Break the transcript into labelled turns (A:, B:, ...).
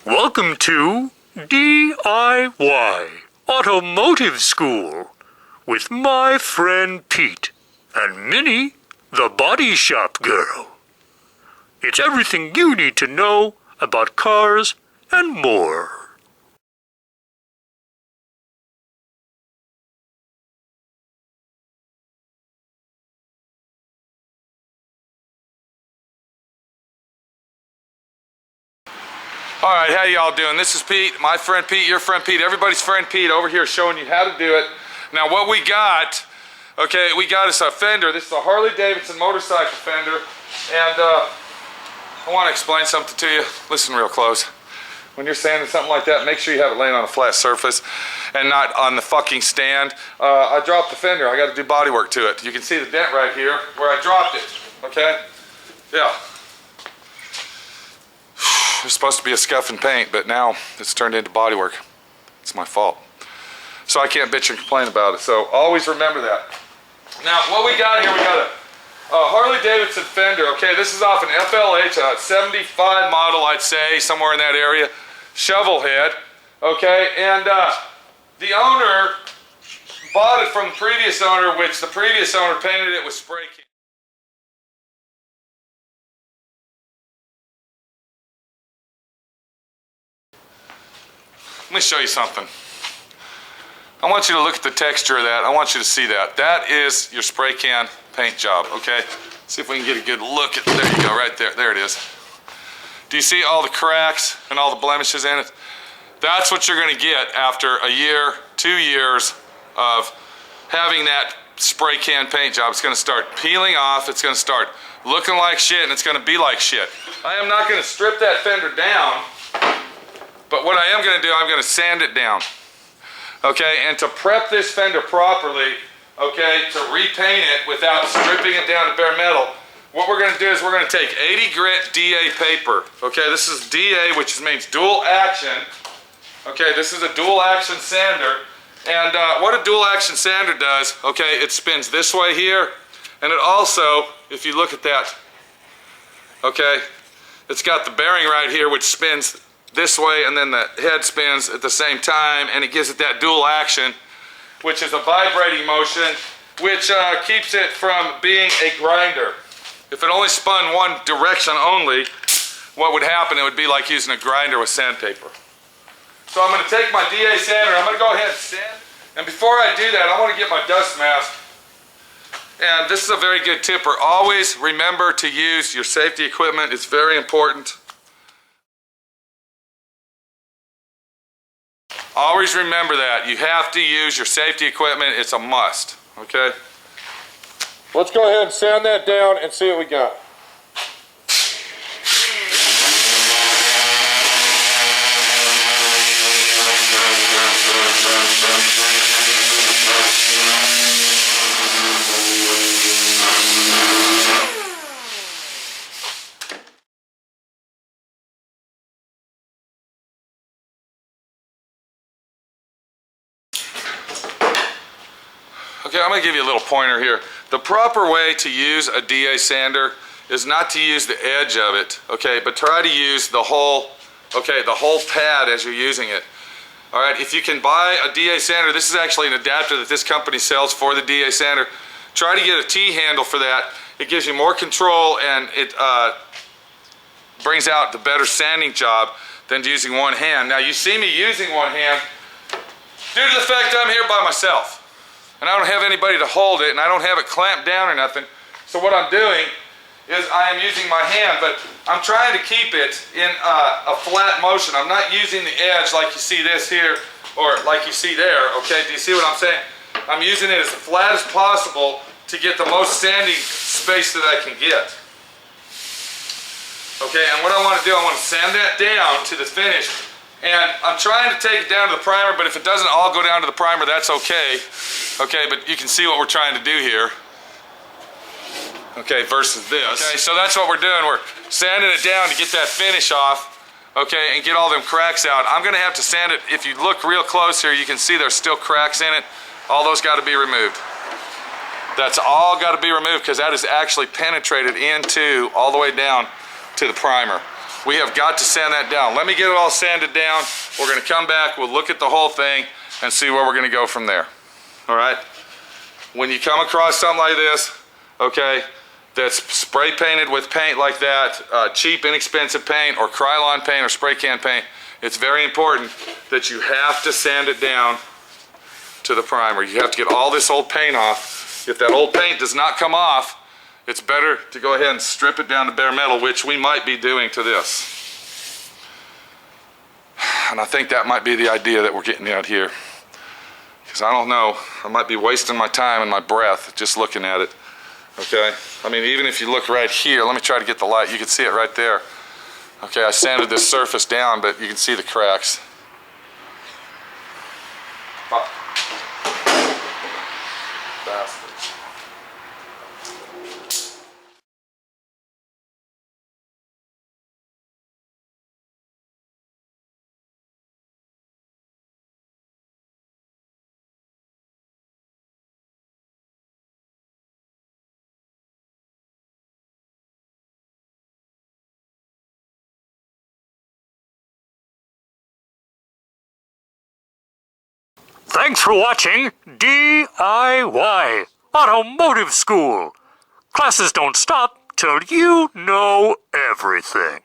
A: Welcome to D.I.Y. Automotive School with my friend Pete and Minnie, the body shop girl. It's everything you need to know about cars and more.
B: Alright, how y'all doing? This is Pete, my friend Pete, your friend Pete, everybody's friend Pete over here showing you how to do it. Now what we got, okay, we got us a Fender. This is a Harley Davidson motorcycle Fender, and I want to explain something to you. Listen real close. When you're sanding something like that, make sure you have it laying on a flat surface and not on the fucking stand. I dropped the Fender, I got to do body work to it. You can see the dent right here where I dropped it, okay? Yeah. It's supposed to be a scuff and paint, but now it's turned into bodywork. It's my fault. So I can't bitch and complain about it. So always remember that. Now what we got here, we got a Harley Davidson Fender. Okay, this is off an FLH, a 75 model, I'd say, somewhere in that area. Shovel head. Okay, and the owner bought it from the previous owner, which the previous owner painted it with spray can. Let me show you something. I want you to look at the texture of that. I want you to see that. That is your spray can paint job, okay? See if we can get a good look at, there you go, right there. There it is. Do you see all the cracks and all the blemishes in it? That's what you're gonna get after a year, 2 years of having that spray can paint job. It's gonna start peeling off, it's gonna start looking like shit, and it's gonna be like shit. I am not gonna strip that Fender down, but what I am going to do, I'm going to sand it down, okay? And to prep this Fender properly, okay, to repaint it without stripping it down to bare metal, what we're going to do is we're going to take 80 grit DA paper, okay? This is DA, which means dual action, okay? This is a dual action sander, and what a dual action sander does, okay, it spins this way here, and it also, if you look at that, okay, it's got the bearing right here, which spins this way, and then the head spins at the same time, and it gives it that dual action, which is a vibrating motion, which keeps it from being a grinder. If it only spun one direction only, what would happen? It would be like using a grinder with sandpaper. So I'm going to take my DA sander, I'm going to go ahead and sand, and before I do that, I want to get my dust mask. And this is a very good tipper. Always remember to use your safety equipment. It's very important. Always remember that. You have to use your safety equipment. It's a must, okay? Let's go ahead and sand that down and see what we got. Okay, I'm going to give you a little pointer here. The proper way to use a DA sander is not to use the edge of it, okay, but try to use the whole, okay, the whole pad as you're using it. All right, if you can buy a DA sander, this is actually an adapter that this company sells for the DA sander. Try to get a T-handle for that. It gives you more control, and it brings out the better sanding job than using one hand. Now, you see me using one hand due to the fact I'm here by myself. And I don't have anybody to hold it, and I don't have it clamped down or nothing. So what I'm doing is I am using my hand, but I'm trying to keep it in a flat motion. I'm not using the edge like you see this here, or like you see there, okay? Do you see what I'm saying? I'm using it as flat as possible to get the most sanding space that I can get. Okay, and what I want to do, I want to sand that down to the finish. And I'm trying to take it down to the primer, but if it doesn't all go down to the primer, that's okay. Okay, but you can see what we're trying to do here. Okay, versus this. Okay, so that's what we're doing. We're sanding it down to get that finish off, okay, and get all them cracks out. I'm going to have to sand it. If you look real close here, you can see there's still cracks in it. All those got to be removed. That's all got to be removed because that is actually penetrated into all the way down to the primer. We have got to sand that down. Let me get it all sanded down. We're gonna come back, we'll look at the whole thing and see where we're gonna go from there. All right? When you come across something like this, okay, that's spray painted with paint like that, cheap, inexpensive paint or Krylon paint or spray can paint, it's very important that you have to sand it down to the primer. You have to get all this old paint off. If that old paint does not come off, it's better to go ahead and strip it down to bare metal, which we might be doing to this. And I think that might be the idea that we're getting out here. Because I don't know, I might be wasting my time and my breath just looking at it. Okay? I mean, even if you look right here, let me try to get the light, you can see it right there. Okay, I sanded this surface down, but you can see the cracks. Bastards.
A: Thanks for watching D.I.Y. Automotive School. Classes don't stop till you know everything.